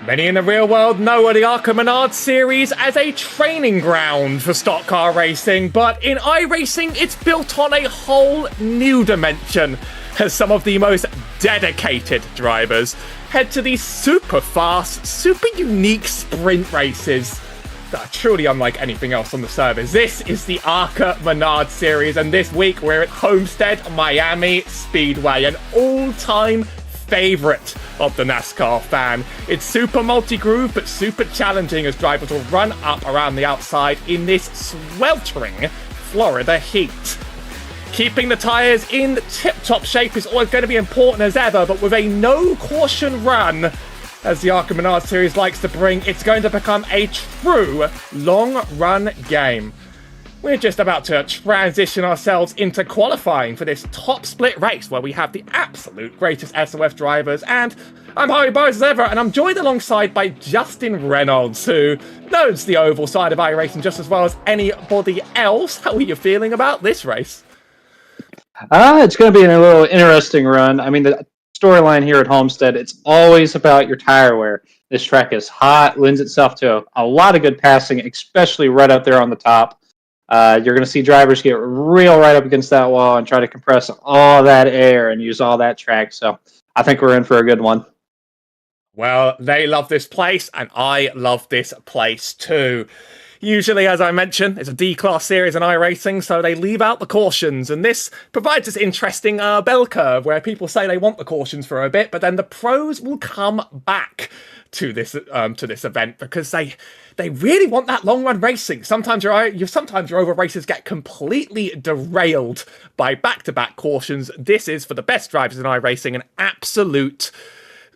Many in the real world know the ARCA Menards series as a training ground for stock car racing, but in iRacing it's built on a whole new dimension as some of the most dedicated drivers head to these super fast, super unique sprint races that are truly unlike anything else on the service. This is the ARCA Menards series, and this week we're at Homestead-Miami Speedway, an all-time favorite of the NASCAR fan. It's super multi-groove but super challenging as drivers will run up around the outside in this sweltering Florida heat. Keeping the tyres in tip-top shape is always going to be important as ever, but with a no-caution run, as the ARCA Menards series likes to bring, it's going to become a true long-run game. We're just about to transition ourselves into qualifying for this top split race where we have the absolute greatest SOF drivers, and I'm Howie Burroughs as ever, and I'm joined alongside by Justyn Reynolds, who knows the oval side of iRacing just as well as anybody else. How are you feeling about this race? It's going to be a little interesting run. I mean, the storyline here at Homestead, it's always about your tire wear. This track is hot, lends itself to a lot of good passing, especially right up there on the top. You're going to see drivers get real right up against that wall and try to compress all that air and use all that track. So I think we're in for a good one. Well, they love this place, and I love this place too. Usually, as I mentioned, it's a D-Class series in iRacing, so they leave out the cautions, and this provides this interesting bell curve where people say they want the cautions for a bit, but then the pros will come back to this event because they really want that long run racing. Sometimes your oval races get completely derailed by back-to-back cautions. This is, for the best drivers in iRacing, an absolute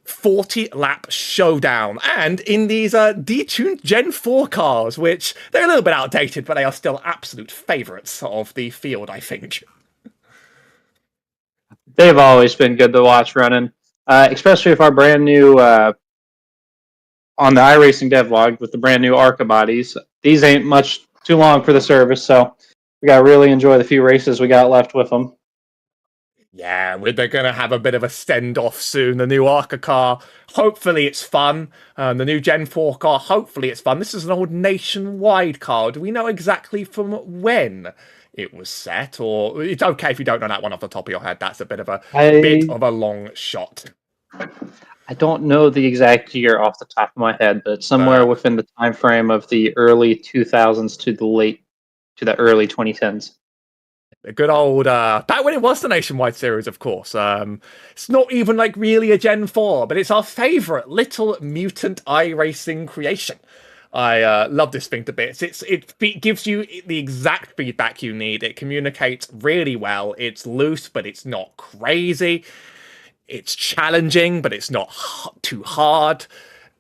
40-lap showdown, and in these detuned Gen 4 cars, which they're a little bit outdated, but they are still absolute favourites of the field, I think. They've always been good to watch running, especially if our brand new on the iRacing devlog with the brand new ARCA bodies. These ain't much too long for the service, so we got to really enjoy the few races we got left with them. Yeah, they're going to have a bit of a send-off soon. The new ARCA car, hopefully it's fun. The new Gen 4 car, hopefully it's fun. This is an old nationwide car. Do we know exactly from when it was set? Or it's okay if you don't know that one off the top of your head. That's a bit of a long shot. I don't know the exact year off the top of my head, but it's somewhere within the time frame of the early 2000s to the early 2010s. A good old, back when it was the nationwide series, of course. It's not even like really a Gen 4, but it's our favourite little mutant iRacing creation. I love this thing to bits. It gives you the exact feedback you need. It communicates really well. It's loose, but it's not crazy. It's challenging, but it's not too hard.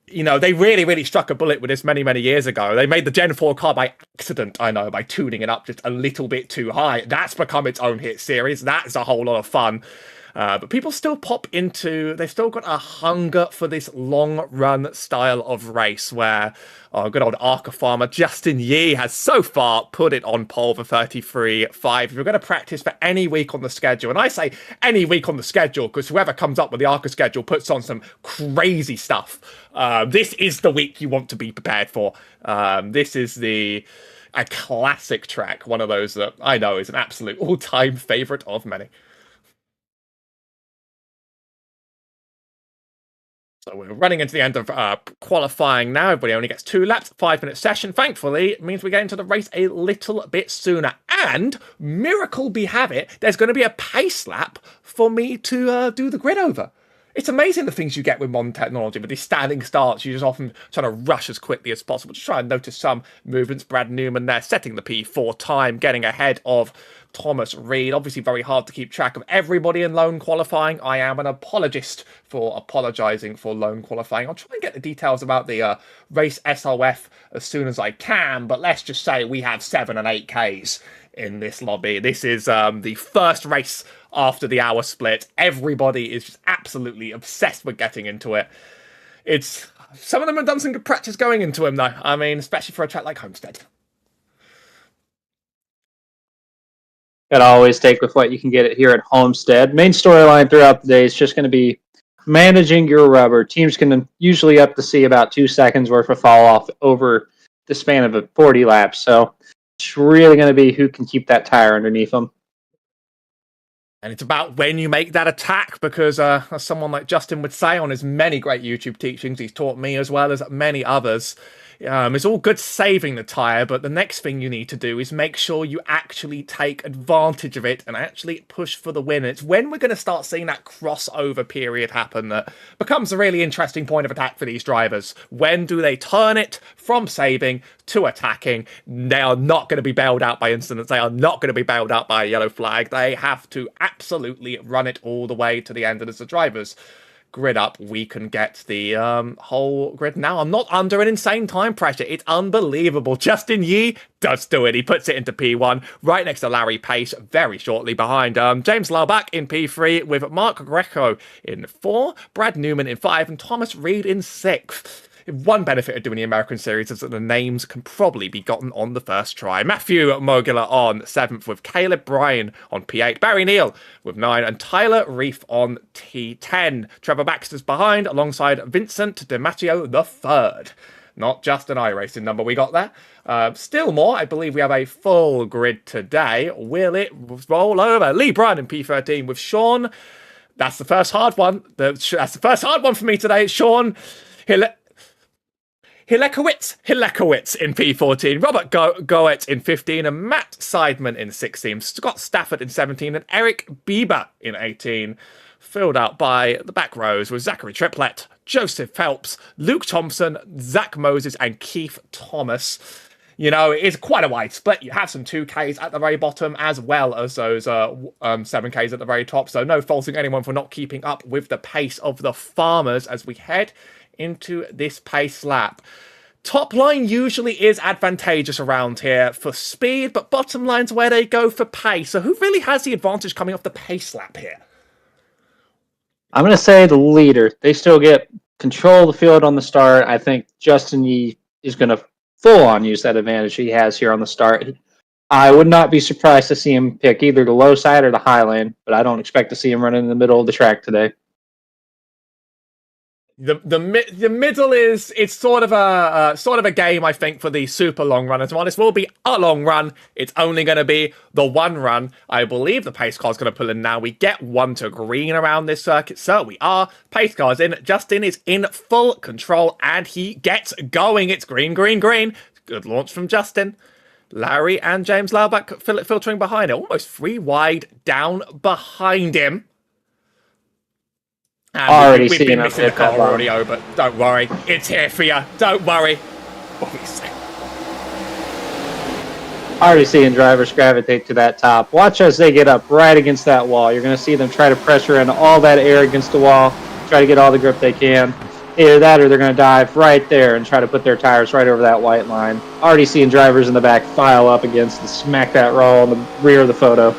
You know, they really struck a bullet with this many years ago. They made the Gen 4 car by accident, I know, by tuning it up just a little bit too high. That's become its own hit series. That's a whole lot of fun. But people still they've still got a hunger for this long-run style of race where good old ARCA farmer Justyn Yee has so far put it on pole for 33.5. If you're going to practice for any week on the schedule, and I say any week on the schedule because whoever comes up with the ARCA schedule puts on some crazy stuff. This is the week you want to be prepared for. This is a classic track, one of those that I know is an absolute all-time favourite of many. So we're running into the end of qualifying now. Everybody only gets 2 laps, 5-minute session. Thankfully, it means we get into the race a little bit sooner. And, miracle be have it, there's going to be a pace lap for me to do the grid over. It's amazing the things you get with modern technology. With these standing starts, you just often try to rush as quickly as possible. Just try and notice some movements. Brad Newman there setting the P4 time, getting ahead of Thomas Reed. Obviously very hard to keep track of everybody in lone qualifying. I am an apologist for apologising for lone qualifying. I'll try and get the details about the race SOF as soon as I can, but let's just say we have 7 and 8Ks in this lobby. This is the first race after the hour split. Everybody is just absolutely obsessed with getting into it. Some of them have done some good practice going into them, though. I mean, especially for a track like Homestead. Gotta always take with what you can get it here at Homestead. Main storyline throughout the day is just going to be managing your rubber. Teams can usually up to see about 2 seconds worth of fall off over the span of a 40 laps. So it's really going to be who can keep that tire underneath them. And it's about when you make that attack, because as someone like Justyn would say on his many great YouTube teachings, he's taught me as well as many others, it's all good saving the tyre, but the next thing you need to do is make sure you actually take advantage of it and actually push for the win. And it's when we're going to start seeing that crossover period happen that becomes a really interesting point of attack for these drivers. When do they turn it from saving to attacking? They are not going to be bailed out by incidents. They are not going to be bailed out by a yellow flag. They have to absolutely run it all the way to the end. And as the drivers grid up, we can get the whole grid now. I'm not under an insane time pressure. It's unbelievable. Justyn Yee does do it. He puts it into P1 right next to Larry Pace, very shortly behind James Laubach in P3 with Mark Greco in 4, Brad Newman in 5, and Thomas Reed in 6. One benefit of doing the American series is that the names can probably be gotten on the first try. Matthew Mogula on 7th with Caleb Bryan on P8, Barry Neal with 9, and Tyler Reef on T10. Trevor Baxter's behind alongside Vincent DiMatteo the 3rd. Not just an iRacing number we got there. Still more, I believe we have a full grid today. Will it roll over? Lee Bryan in P13 with Sean. That's the first hard one. That's the first hard one for me today. Sean Hilekowitz in P14, Robert Goetz in 15, and Matt Seidman in 16, Scott Stafford in 17, and Eric Bieber in 18. Filled out by the back rows with Zachary Triplett, Joseph Phelps, Luke Thompson, Zach Moses, and Keith Thomas. You know, it's quite a wide split. You have some 2Ks at the very bottom as well as those 7Ks at the very top. So no faulting anyone for not keeping up with the pace of the farmers as we head into this pace lap. Top line usually is advantageous around here for speed, but bottom line's where they go for pace. So who really has the advantage coming off the pace lap here? I'm going to say the leader. They still get control of the field on the start. I think Justyn Yee is going to full-on use that advantage he has here on the start. I would not be surprised to see him pick either the low side or the high lane, but I don't expect to see him running in the middle of the track today. The middle is, it's sort of a game, I think, for the super long runners. While this will be a long run, it's only going to be the one run. I believe the pace car's going to pull in now. We get 1 to green around this circuit, so we are. Pace car's in. Justyn is in full control, and he gets going. It's green, green, green. Good launch from Justyn. Larry and James Laubach filtering behind it, almost 3 wide down behind him. And we've been missing the car audio, but don't worry, it's here for you. Don't worry. Already seeing drivers gravitate to that top. Watch as they get up right against that wall. You're going to see them try to pressure in all that air against the wall, try to get all the grip they can. Either that or they're going to dive right there and try to put their tires right over that white line. Already seeing drivers in the back file up against and smack that roll in the rear of the photo.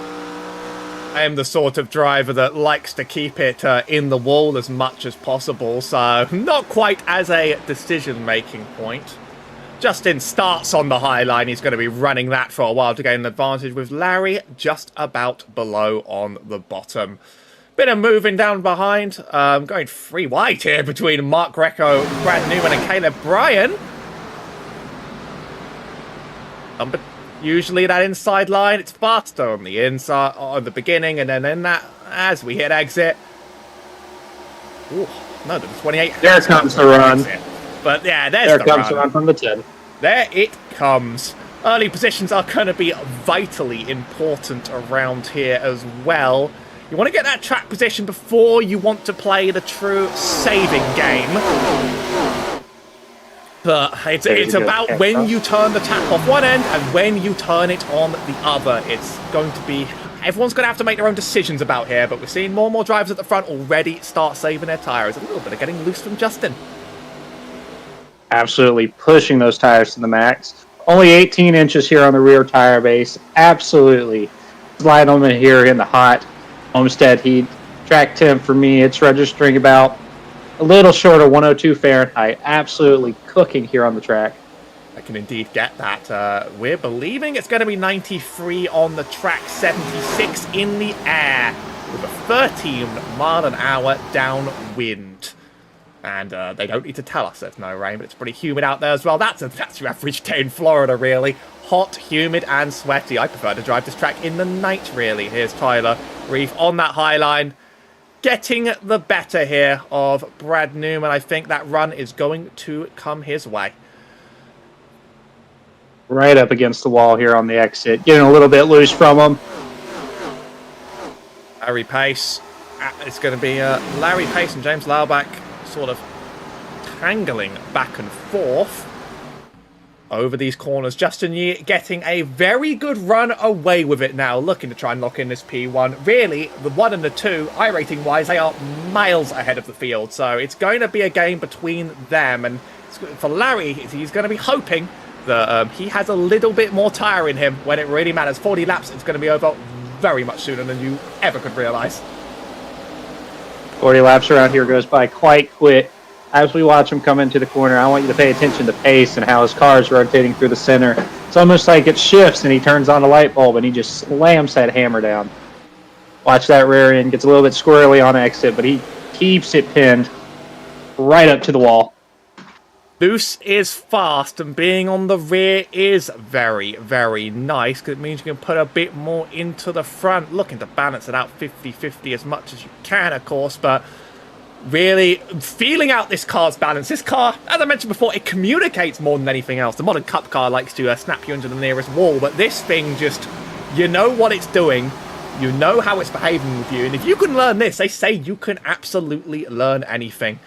I am the sort of driver that likes to keep it in the wall as much as possible, so not quite as a decision-making point. Justyn starts on the high line. He's going to be running that for a while to gain an advantage, with Larry just about below on the bottom. Bit of moving down behind. Going 3 wide here between Mark Greco, Brad Newman, and Caleb Bryan. But usually that inside line, it's faster on the inside, on the beginning, and then in that, as we hit exit. Ooh, no, the 28. There comes the run. Exit. But yeah, there comes the run from the 10. There it comes. Early positions are going to be vitally important around here as well. You want to get that track position before you want to play the true saving game. But it's about when you turn the tap off one end and when you turn it on the other. It's going to be... Everyone's going to have to make their own decisions about here, but we're seeing more and more drivers at the front already start saving their tyres. A little bit of getting loose from Justyn. Absolutely pushing those tires to the max. Only 18 inches here on the rear tire base. Absolutely slide them in here in the hot Homestead heat. Track 10 for me, it's registering about a little short of 102 Fahrenheit. Absolutely cooking here on the track. I can indeed get that. We're believing it's going to be 93 on the track, 76 in the air. with a 13-mile-an-hour downwind. And they don't need to tell us there's no rain, but it's pretty humid out there as well. That's your average day in Florida, really. Hot, humid, and sweaty. I prefer to drive this track in the night, really. Here's Tyler Reef on that high line, getting the better here of Brad Newman. I think that run is going to come his way. Right up against the wall here on the exit. Getting a little bit loose from him. Larry Pace. It's going to be Larry Pace and James Laubach sort of tangling back and forth over these corners. Justyn Yee getting a very good run away with it now, looking to try and lock in this P1. Really, the 1 and the 2, iRating wise, they are miles ahead of the field, so it's going to be a game between them. And for Larry, he's going to be hoping that he has a little bit more tire in him when it really matters. 40 laps, it's going to be over very much sooner than you ever could realize. 40 laps around here goes by quite quick. As we watch him come into the corner, I want you to pay attention to pace and how his car is rotating through the center. It's almost like it shifts and he turns on the light bulb and he just slams that hammer down. Watch that rear end. Gets a little bit squirrely on exit, but he keeps it pinned right up to the wall. Loose is fast, and being on the rear is very, very nice, because it means you can put a bit more into the front, looking to balance it out 50-50 as much as you can, of course, but really feeling out this car's balance. This car, as I mentioned before, it communicates more than anything else. The modern cup car likes to snap you into the nearest wall, but this thing just, you know what it's doing, you know how it's behaving with you, and if you can learn this, they say you can absolutely learn anything.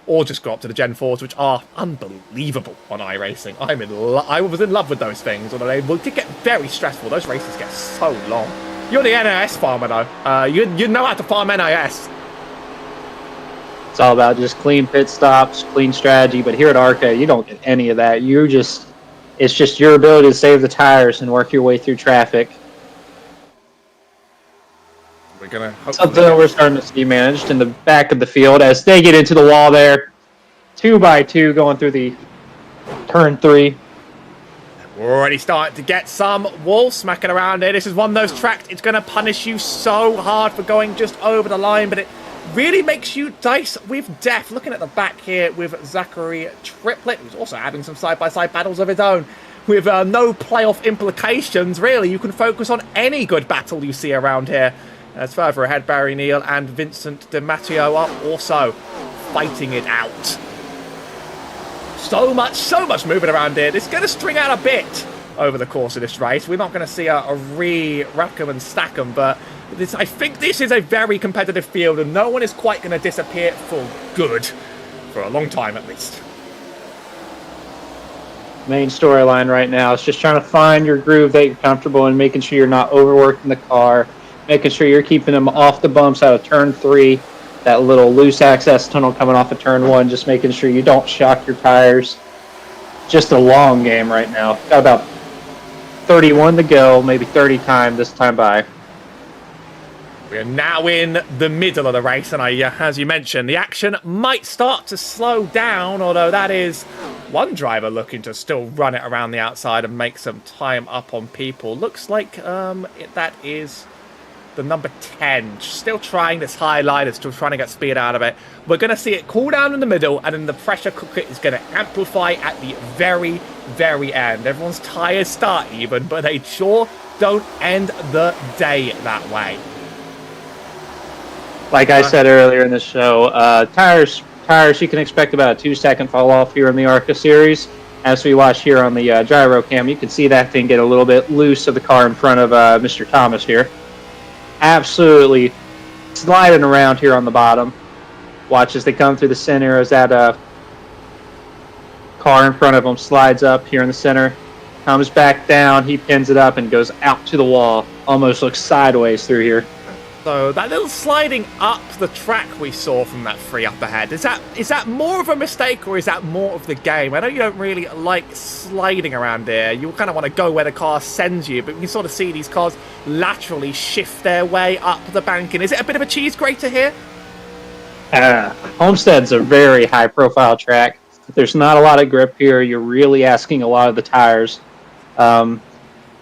Or just go up to the Gen 4s, which are unbelievable on iRacing. I was in love with those things, although they will get very stressful. Those races get so long. You're the NAS farmer, though. You know how to farm NAS. It's all about just clean pit stops, clean strategy. But here at ARCA, you don't get any of that. It's just your ability to save the tires and work your way through traffic. We're gonna something we're starting to see managed in the back of the field as they get into the wall there. 2x2 going through the turn 3. We're already starting to get some wall smacking around here. This is one of those tracks, it's going to punish you so hard for going just over the line, but it really makes you dice with death. Looking at the back here with Zachary Triplett, who's also having some side-by-side battles of his own. With no playoff implications, really. You can focus on any good battle you see around here. As further ahead, Barry Neal and Vincent DiMatteo are also fighting it out. So much moving around here. It's going to string out a bit over the course of this race. We're not going to see a rack 'em and stack 'em, but I think this is a very competitive field, and no one is quite going to disappear for good. For a long time, at least. Main storyline right now is just trying to find your groove that you're comfortable in, making sure you're not overworking the car, making sure you're keeping them off the bumps out of turn 3, that little loose access tunnel coming off of turn 1, just making sure you don't shock your tires. Just a long game right now. Got about 31 to go, maybe 30 time this time by. We're now in the middle of the race, and as you mentioned, the action might start to slow down, although that is one driver looking to still run it around the outside and make some time up on people. Looks like that is the number 10, still trying this high line, still trying to get speed out of it. We're going to see it cool down in the middle, and then the pressure cooker is going to amplify at the very, very end. Everyone's tires start even, but they sure don't end the day that way. Like I said earlier in the show, tires, you can expect about a 2-second fall off here in the ARCA series. As we watch here on the gyro cam, you can see that thing get a little bit loose of the car in front of Mr. Thomas here. Absolutely sliding around here on the bottom. Watch as they come through the center as that car in front of him slides up here in the center. Comes back down, he pins it up and goes out to the wall. Almost looks sideways through here. So that little sliding up the track we saw from that free up ahead, is that more of a mistake or is that more of the game? I know you don't really like sliding around here. You kind of want to go where the car sends you, but you can sort of see these cars laterally shift their way up the banking. Is it a bit of a cheese grater here? Homestead's a very high-profile track. There's not a lot of grip here. You're really asking a lot of the tires.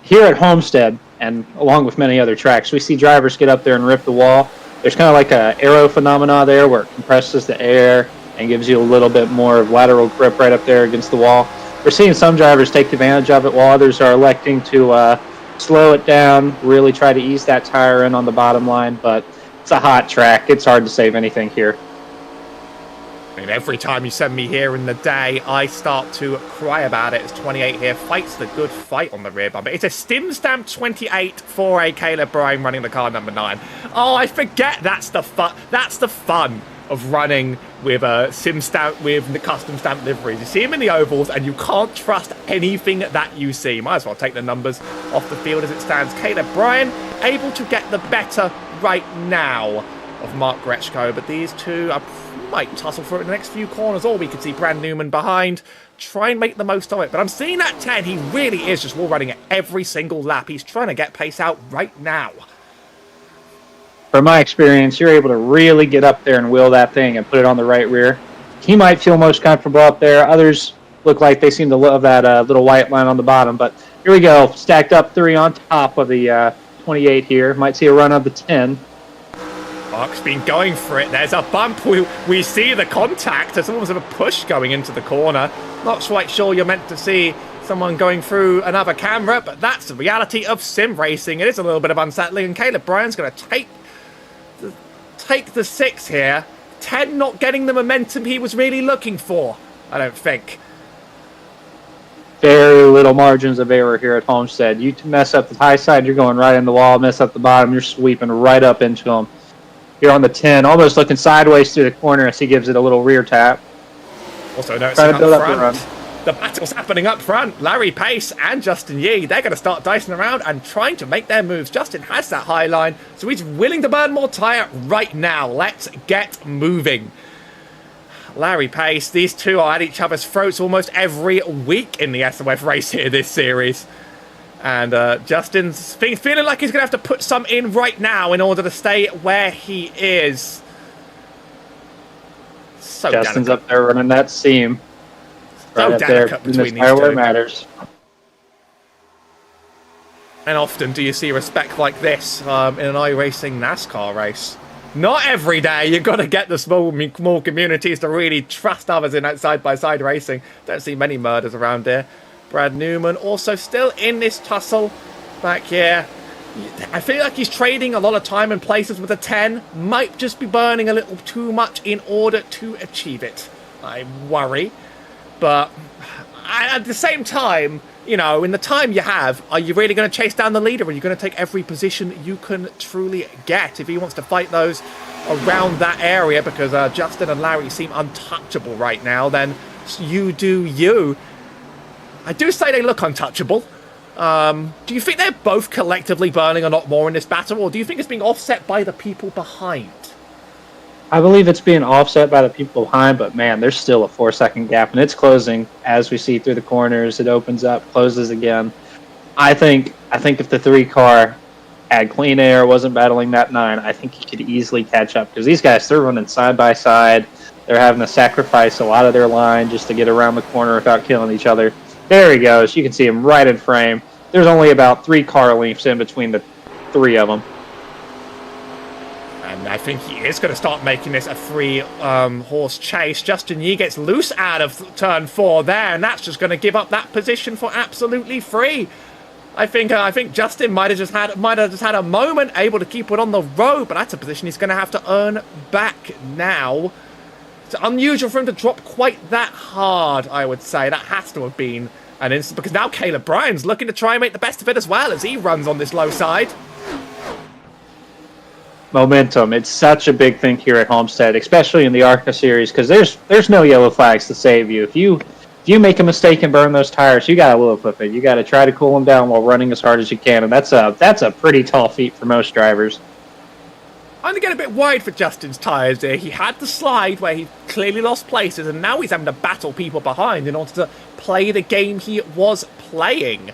Here at Homestead, and along with many other tracks, we see drivers get up there and rip the wall. There's kind of like a aero phenomena there where it compresses the air and gives you a little bit more lateral grip right up there against the wall. We're seeing some drivers take advantage of it while others are electing to slow it down, really try to ease that tire in on the bottom line, but it's a hot track. It's hard to save anything here. I mean, every time you send me here in the day, I start to cry about it. As 28 here fights the good fight on the rear bumper. It's a Stim Stamp 28 for a Caleb Bryan running the car number 9. Oh, I forget that's the fun. That's the fun of running with a sim stamp with the custom stamp liveries. You see him in the ovals, and you can't trust anything that you see. Might as well take the numbers off the field as it stands. Caleb Bryan able to get the better right now of Mark Grechko, but these two might tussle for it in the next few corners, or we could see Brad Newman behind try and make the most of it. But I'm seeing that 10, he really is just wall running it every single lap. He's trying to get pace out right now. From my experience, you're able to really get up there and wheel that thing and put it on the right rear. He might feel most comfortable up there. Others look like they seem to love that little white line on the bottom. But here we go, stacked up 3 on top of the 28 here. Might see a run of the 10. Mark's been going for it. There's a bump. We see the contact. There's almost a push going into the corner. Not quite sure you're meant to see someone going through another camera, but that's the reality of sim racing. It is a little bit of unsettling, and Caleb Bryan's going to take the 6 here. 10 not getting the momentum he was really looking for, I don't think. Very little margins of error here at Homestead. You mess up the high side, you're going right in the wall. Mess up the bottom, you're sweeping right up into him. Here on the 10, almost looking sideways through the corner as he gives it a little rear tap. Also noticing up front, the battle's happening up front. Larry Pace and Justyn Yee, they're going to start dicing around and trying to make their moves. Justyn has that high line, so he's willing to burn more tyre right now. Let's get moving. Larry Pace, these two are at each other's throats almost every week in the SOF race here this series. And Justyn's feeling like he's going to have to put some in right now in order to stay where he is. So Justin's up there running that seam. So right delicate between these two. Matters. And often do you see respect like this in an iRacing NASCAR race. Not every day. You've got to get the small communities to really trust others in that side-by-side racing. Don't see many murders around here. Brad Newman also still in this tussle back here. I feel like he's trading a lot of time and places with a 10. Might just be burning a little too much in order to achieve it. I worry. But at the same time, you know, in the time you have, are you really going to chase down the leader? Or are you going to take every position you can truly get? If he wants to fight those around that area, because Justyn and Larry seem untouchable right now, then you do you. I do say they look untouchable. Do you think they're both collectively burning a lot more in this battle, or do you think it's being offset by the people behind? I believe it's being offset by the people behind, but man, there's still a 4-second gap, and it's closing as we see through the corners. It opens up, closes again. I think if the 3 car had clean air, wasn't battling that 9, I think he could easily catch up, because these guys, they're running side by side. They're having to sacrifice a lot of their line just to get around the corner without killing each other. There he goes. You can see him right in frame. There's only about 3 car lengths in between the 3 of them. And I think he is going to start making this a 3-horse chase. Justyn Yee gets loose out of turn 4 there, and that's just going to give up that position for absolutely free. I think Justyn might have just had a moment able to keep it on the road, but that's a position he's going to have to earn back now. It's unusual for him to drop quite that hard, I would say. That has to have been an instant, because now Caleb Bryan's looking to try and make the best of it as well as he runs on this low side. Momentum. It's such a big thing here at Homestead, especially in the ARCA series, because there's no yellow flags to save you. If you make a mistake and burn those tires, you got to low flip it. You got to try to cool them down while running as hard as you can, and that's a pretty tall feat for most drivers. I'm going to get a bit wide for Justyn's tyres there. He had the slide where he clearly lost places, and now he's having to battle people behind in order to play the game he was playing.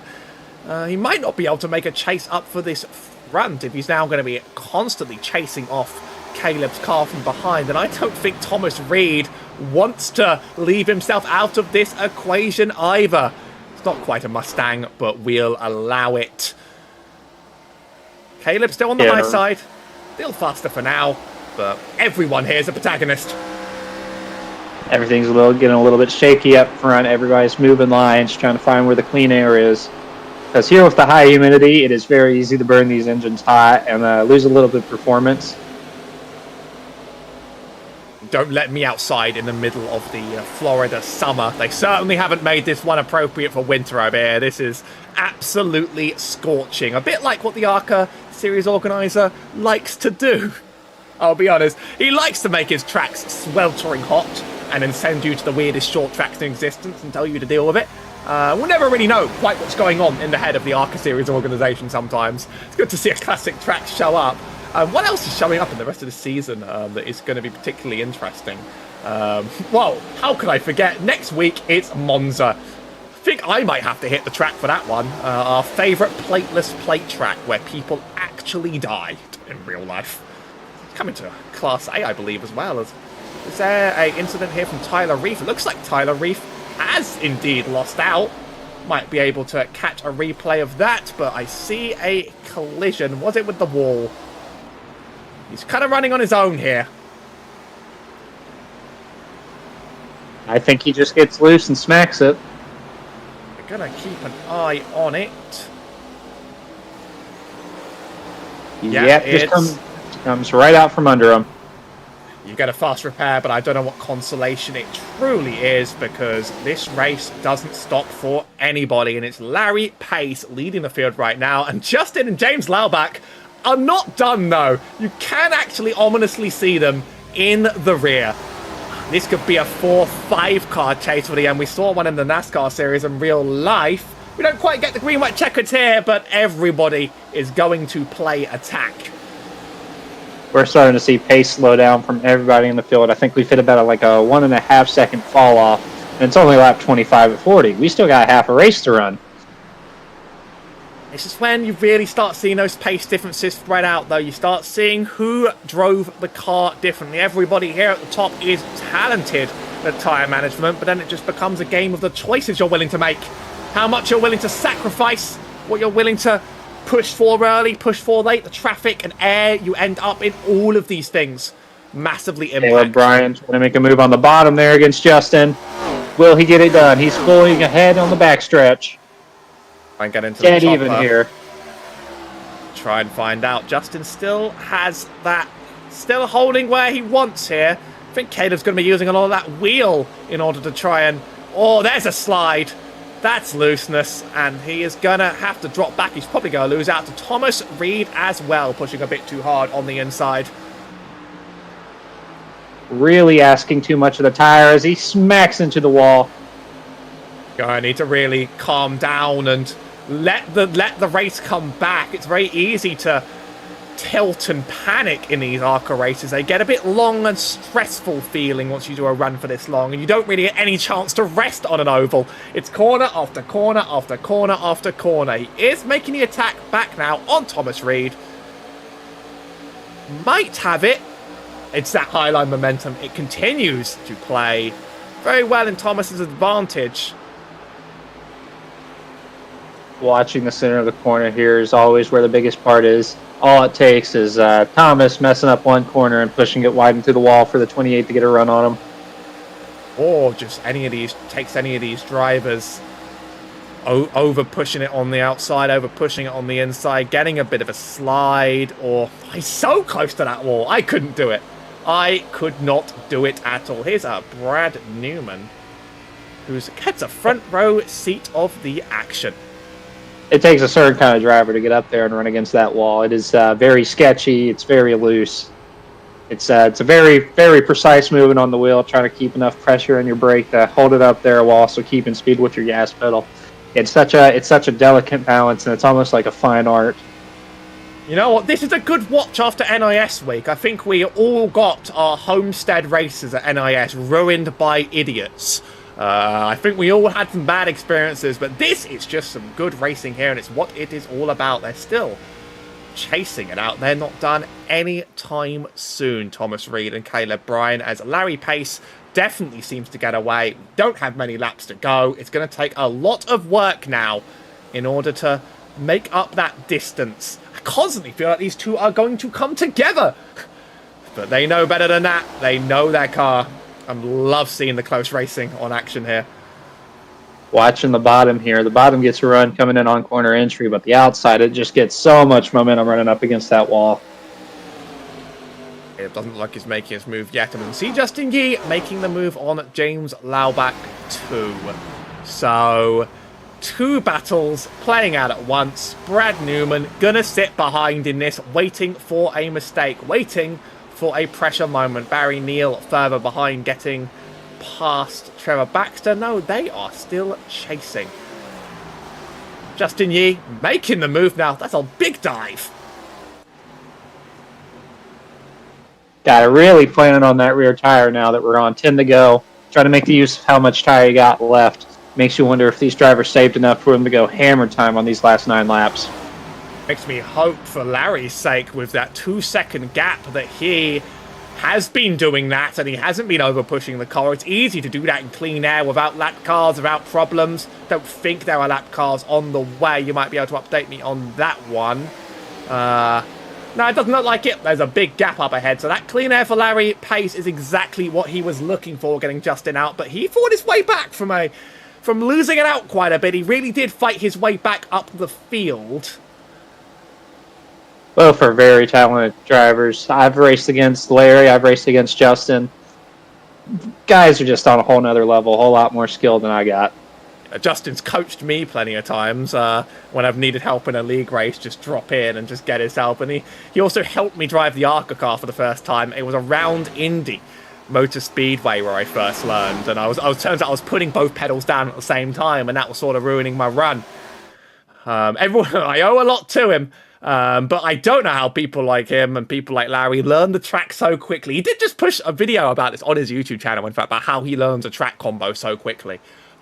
He might not be able to make a chase up for this front if he's now going to be constantly chasing off Caleb's car from behind. And I don't think Thomas Reed wants to leave himself out of this equation either. It's not quite a Mustang, but we'll allow it. Caleb still on the high side. Still faster for now, but everyone here is a protagonist. Everything's getting a little bit shaky up front. Everybody's moving lines, trying to find where the clean air is. Because here with the high humidity, it is very easy to burn these engines hot and lose a little bit of performance. Don't let me outside in the middle of the Florida summer. They certainly haven't made this one appropriate for winter over here. This is absolutely scorching. A bit like what the ARCA series organizer likes to do. I'll be honest. He likes to make his tracks sweltering hot and then send you to the weirdest short tracks in existence and tell you to deal with it. We'll never really know quite what's going on in the head of the ARCA series organisation sometimes. It's good to see a classic track show up. What else is showing up in the rest of the season that is going to be particularly interesting? Well, how could I forget? Next week, it's Monza. I think I might have to hit the track for that one. Our favourite plateless plate track where people actually died in real life. It's coming to Class A, I believe, as well. Is there an incident here from Tyler Reef? It looks like Tyler Reef has indeed lost out. Might be able to catch a replay of that, but I see a collision. Was it with the wall? He's kind of running on his own here. I think he just gets loose and smacks it. We're going to keep an eye on it. Yep, just comes right out from under him. You get a fast repair, but I don't know what consolation it truly is because this race doesn't stop for anybody. And it's Larry Pace leading the field right now. And Justyn and James Laubach are not done, though. You can actually ominously see them in the rear. This could be a 4-5 car chase for the end. We saw one in the NASCAR series in real life. We don't quite get the green-white checkers here, but everybody is going to play attack. We're starting to see pace slow down from everybody in the field. I think we've hit about a 1.5 second fall off, and it's only lap 25 at 40. We still got half a race to run. This is when you really start seeing those pace differences spread out, though. You start seeing who drove the car differently. Everybody here at the top is talented at tyre management, but then it just becomes a game of the choices you're willing to make. How much you're willing to sacrifice, what you're willing to push for early, push for late, the traffic and air, you end up in all of these things. Massively impact. Caleb Bryant's going to make a move on the bottom there against Justyn. Will he get it done? He's pulling ahead on the backstretch. And get into Dead the even here. Try and find out. Justyn still has that, still holding where he wants here. I think Caleb's going to be using a lot of that wheel in order to try and... Oh, there's a slide. That's looseness, and he is going to have to drop back. He's probably going to lose out to Thomas Reed as well, pushing a bit too hard on the inside. Really asking too much of the tire as he smacks into the wall. I need to really calm down and let the race come back. It's very easy to tilt and panic in these ARCA races. They get a bit long and stressful feeling once you do a run for this long, and you don't really get any chance to rest on an oval. It's corner after corner after corner after corner. He is making the attack back now on Thomas Reed. Might have it. It's that highline momentum. It continues to play very well in Thomas's advantage. Watching the center of the corner here is always where the biggest part is. All it takes is Thomas messing up one corner and pushing it wide into the wall for the 28 to get a run on him. Or just any of these drivers over pushing it on the outside, over pushing it on the inside, getting a bit of a slide, or he's so close to that wall. I couldn't do it. I could not do it at all. Here's Brad Newman, who gets a front row seat of the action. It takes a certain kind of driver to get up there and run against that wall. It is very sketchy. It's very loose. It's a very, very precise movement on the wheel, trying to keep enough pressure in your brake to hold it up there while also keeping speed with your gas pedal. It's such a delicate balance, and it's almost like a fine art. You know what? This is a good watch after NIS week. I think we all got our Homestead races at NIS ruined by idiots. I think we all had some bad experiences, but this is just some good racing here, and it's what it is all about. They're still chasing it out. They're not done any time soon, Thomas Reed and Caleb Bryan, as Larry Pace definitely seems to get away. Don't have many laps to go. It's going to take a lot of work now in order to make up that distance. I constantly feel like these two are going to come together. But they know better than that. They know their car. I love seeing the close racing on action here. Watching the bottom here. The bottom gets a run coming in on corner entry, but the outside, it just gets so much momentum running up against that wall. It doesn't look like he's making his move yet. And we can see Justyn Yee making the move on James Laubach too. So, 2 battles playing out at once. Brad Newman gonna sit behind in this, waiting for a mistake, waiting for a pressure moment. Barry Neal further behind, getting past Trevor Baxter. No, they are still chasing. Justyn Yee making the move now. That's a big dive. Got really planning on that rear tire now that we're on 10 to go. Trying to make the use of how much tire you got left. Makes you wonder if these drivers saved enough for them to go hammer time on these last 9 laps. Makes me hope for Larry's sake with that 2-second gap that he has been doing that and he hasn't been over pushing the car. It's easy to do that in clean air without lap cars, without problems. Don't think there are lap cars on the way. You might be able to update me on that one. No, it doesn't look like it. There's a big gap up ahead. So that clean air for Larry pace is exactly what he was looking for, getting Justyn out. But he fought his way back from losing it out quite a bit. He really did fight his way back up the field. Both are very talented drivers. I've raced against Larry. I've raced against Justyn. Guys are just on a whole nother level, a whole lot more skill than I got. Justyn's coached me plenty of times when I've needed help in a league race, just drop in and just get his help. And he also helped me drive the ARCA car for the first time. It was around Indy Motor Speedway where I first learned. And turns out I was putting both pedals down at the same time, and that was sort of ruining my run. Everyone, I owe a lot to him. But I don't know how people like him and people like Larry learn the track so quickly. He did just push a video about this on his YouTube channel, in fact, about how he learns a track combo so quickly.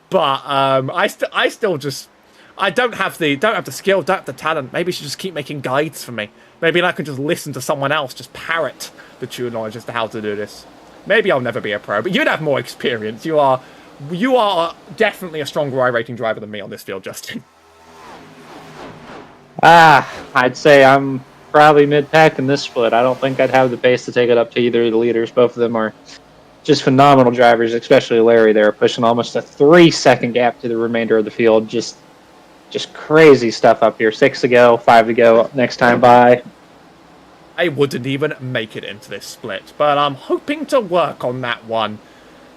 But I still just, I don't have the skill, don't have the talent. Maybe he should just keep making guides for me. Maybe I can just listen to someone else, just parrot the true knowledge as to how to do this. Maybe I'll never be a pro, but you'd have more experience. You are definitely a stronger iRacing driver than me on this field, Justyn. I'd say I'm probably mid-pack in this split. I don't think I'd have the pace to take it up to either of the leaders. Both of them are just phenomenal drivers, especially Larry there, pushing almost a 3-second gap to the remainder of the field. Just crazy stuff up here. 6 to go, 5 to go next time by. I wouldn't even make it into this split, but I'm hoping to work on that one.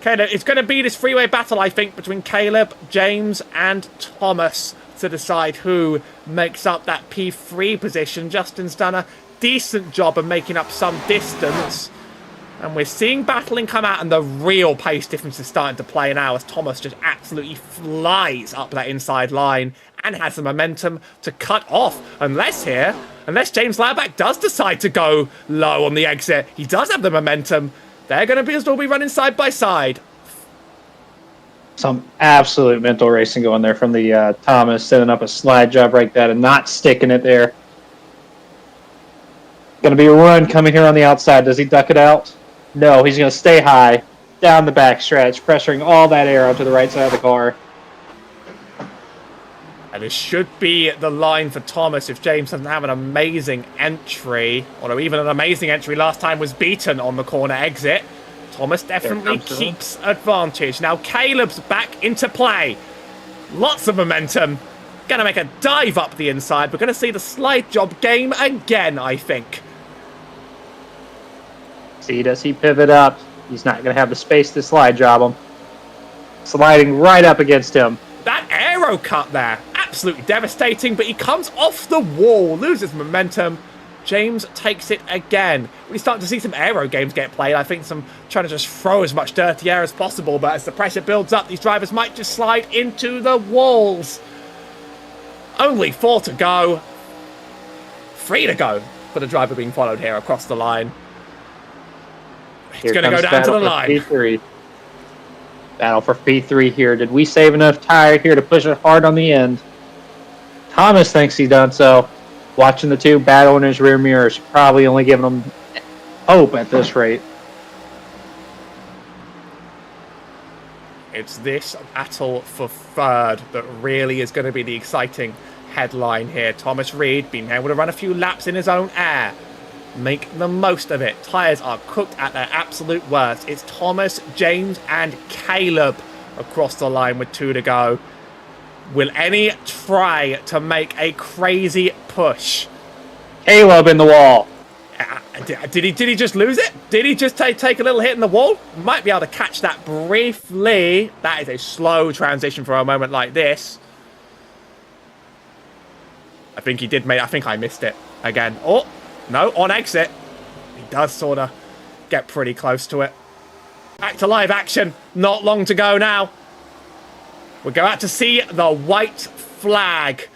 Okay, it's going to be this freeway battle, I think, between Caleb, James, and Thomas to decide who makes up that P3 position. Justyn's done a decent job of making up some distance, and we're seeing battling come out, and the real pace difference is starting to play now as Thomas just absolutely flies up that inside line and has the momentum to cut off. Unless James Laubach does decide to go low on the exit, he does have the momentum. They're going to still be running side by side. Some absolute mental racing going there from the Thomas, setting up a slide job like that and not sticking it there. Going to be a run coming here on the outside. Does he duck it out? No, he's going to stay high, down the back stretch, pressuring all that air onto the right side of the car. And it should be the line for Thomas if James doesn't have an amazing entry. Although even an amazing entry last time was beaten on the corner exit. Thomas definitely keeps advantage. Now Caleb's back into play. Lots of momentum. Going to make a dive up the inside. We're going to see the slide job game again, I think. See, does he pivot up? He's not going to have the space to slide job him. Sliding right up against him. That aero cut there, absolutely devastating, but he comes off the wall, loses momentum. James takes it again. We're starting to see some aero games get played. I think some trying to just throw as much dirty air as possible, but as the pressure builds up, these drivers might just slide into the walls. Only 4 to go. 3 to go for the driver being followed here across the line. It's going to go down to the line. P3. Battle for P3 here. Did we save enough tire here to push it hard on the end? Thomas thinks he's done so. Watching the two battle in his rear mirrors, probably only giving him hope at this rate. It's this battle for third that really is going to be the exciting headline here. Thomas Reed being able to run a few laps in his own air. Make the most of it. Tyres are cooked at their absolute worst. It's Thomas, James, and Caleb across the line with 2 to go. Will any try to make a crazy push? Caleb in the wall. Did he just lose it? Did he just take a little hit in the wall? Might be able to catch that briefly. That is a slow transition for a moment like this. I think he did make... I think I missed it again. Oh, no, on exit. He does sort of get pretty close to it. Back to live action. Not long to go now. We'll go out to see the white flag.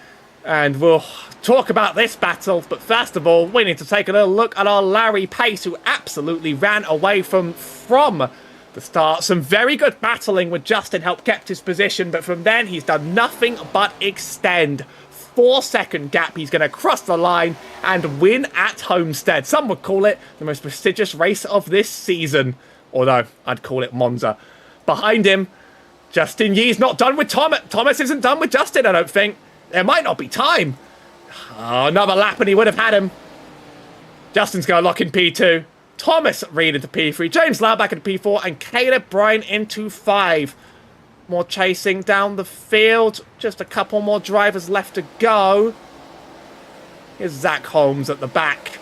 And we'll talk about this battle. But first of all, we need to take a little look at our Larry Pace, who absolutely ran away from the start. Some very good battling with Justyn, helped kept his position. But from then, he's done nothing but extend. 4-second gap. He's going to cross the line and win at Homestead. Some would call it the most prestigious race of this season. Although, I'd call it Monza. Behind him, Justyn Yee's not done with Thomas. Thomas isn't done with Justyn, I don't think. There might not be time. Oh, another lap and he would have had him. Justyn's going to lock in P2. Thomas Reed into P3. James Loudback into P4. And Caleb Bryan into 5. More chasing down the field. Just a couple more drivers left to go. Here's Zach Holmes at the back.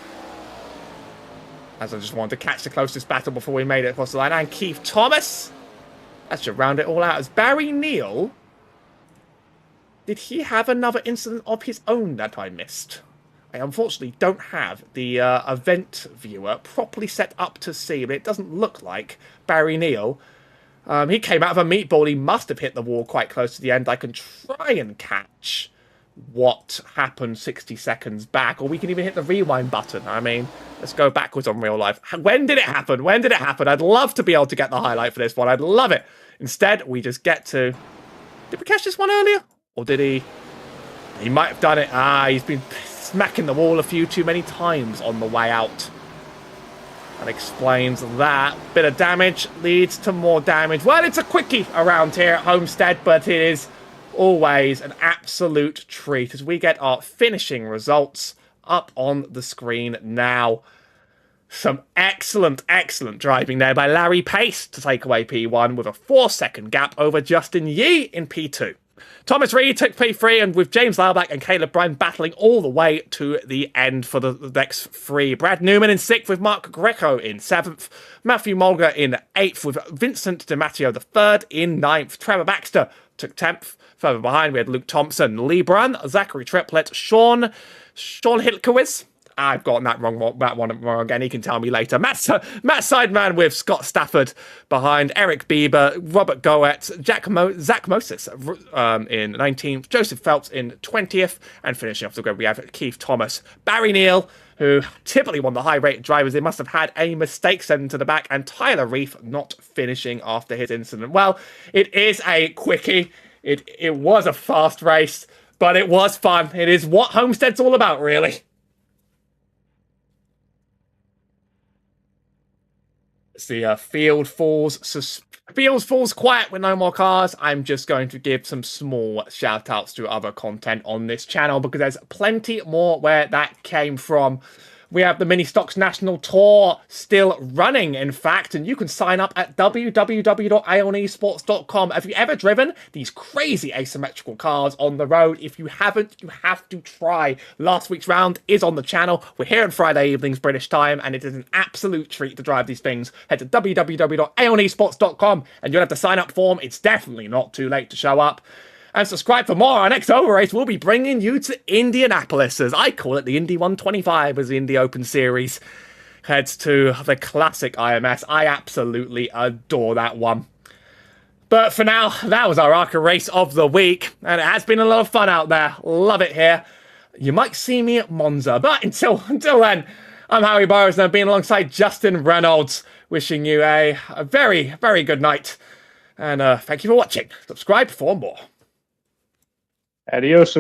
As I just wanted to catch the closest battle before we made it across the line. And Keith Thomas. That should round it all out. As Barry Neal. Did he have another incident of his own that I missed? I unfortunately don't have the event viewer properly set up to see. But it doesn't look like Barry Neal. He came out of a meatball. He must have hit the wall quite close to the end. I can try and catch what happened 60 seconds back. Or we can even hit the rewind button. I mean, let's go backwards on real life. When did it happen? When did it happen? I'd love to be able to get the highlight for this one. I'd love it. Instead, we just get to... Did we catch this one earlier? Or did he... He might have done it. He's been smacking the wall a few too many times on the way out. That explains that. Bit of damage leads to more damage. Well, it's a quickie around here at Homestead, but it is always an absolute treat as we get our finishing results up on the screen now. Some excellent, excellent driving there by Larry Pace to take away P1 with a 4-second gap over Justyn Yee in P2. Thomas Reed took P3, and with James Loudback and Caleb Bryan battling all the way to the end for the next 3. Brad Newman in 6th with Mark Greco in 7th. Matthew Mulger in 8th with Vincent DiMatteo the 3rd in 9th. Trevor Baxter took 10th. Further behind, we had Luke Thompson, Lee Brun, Zachary Triplett, Sean Hilkowitz. I've gotten that one wrong again. He can tell me later. Matt Sideman with Scott Stafford behind. Eric Bieber, Robert Goetz, Zach Moses in 19th. Joseph Phelps in 20th. And finishing off the grid, we have Keith Thomas. Barry Neal, who typically won the high-rated drivers. They must have had a mistake sent to the back. And Tyler Reef not finishing after his incident. Well, it is a quickie. It was a fast race, but it was fun. It is what Homestead's all about, really. The field falls quiet with no more cars. I'm just going to give some small shout outs to other content on this channel because there's plenty more where that came from. We have the Mini Stocks National Tour still running, in fact, and you can sign up at www.aeonesports.com. Have you ever driven these crazy asymmetrical cars on the road? If you haven't, you have to try. Last week's round is on the channel. We're here on Friday evenings, British time, and it is an absolute treat to drive these things. Head to www.aeonesports.com and you'll have the sign-up form. It's definitely not too late to show up. And subscribe for more. Our next over race will be bringing you to Indianapolis, as I call it the Indy 125 as the Indy Open Series heads to the classic IMS. I absolutely adore that one. But for now, that was our ARCA race of the week, and it has been a lot of fun out there. Love it here. You might see me at Monza, but until then, I'm Howie Burroughs, and I've been alongside Justyn Reynolds, wishing you a very, very good night. And thank you for watching. Subscribe for more. Adios.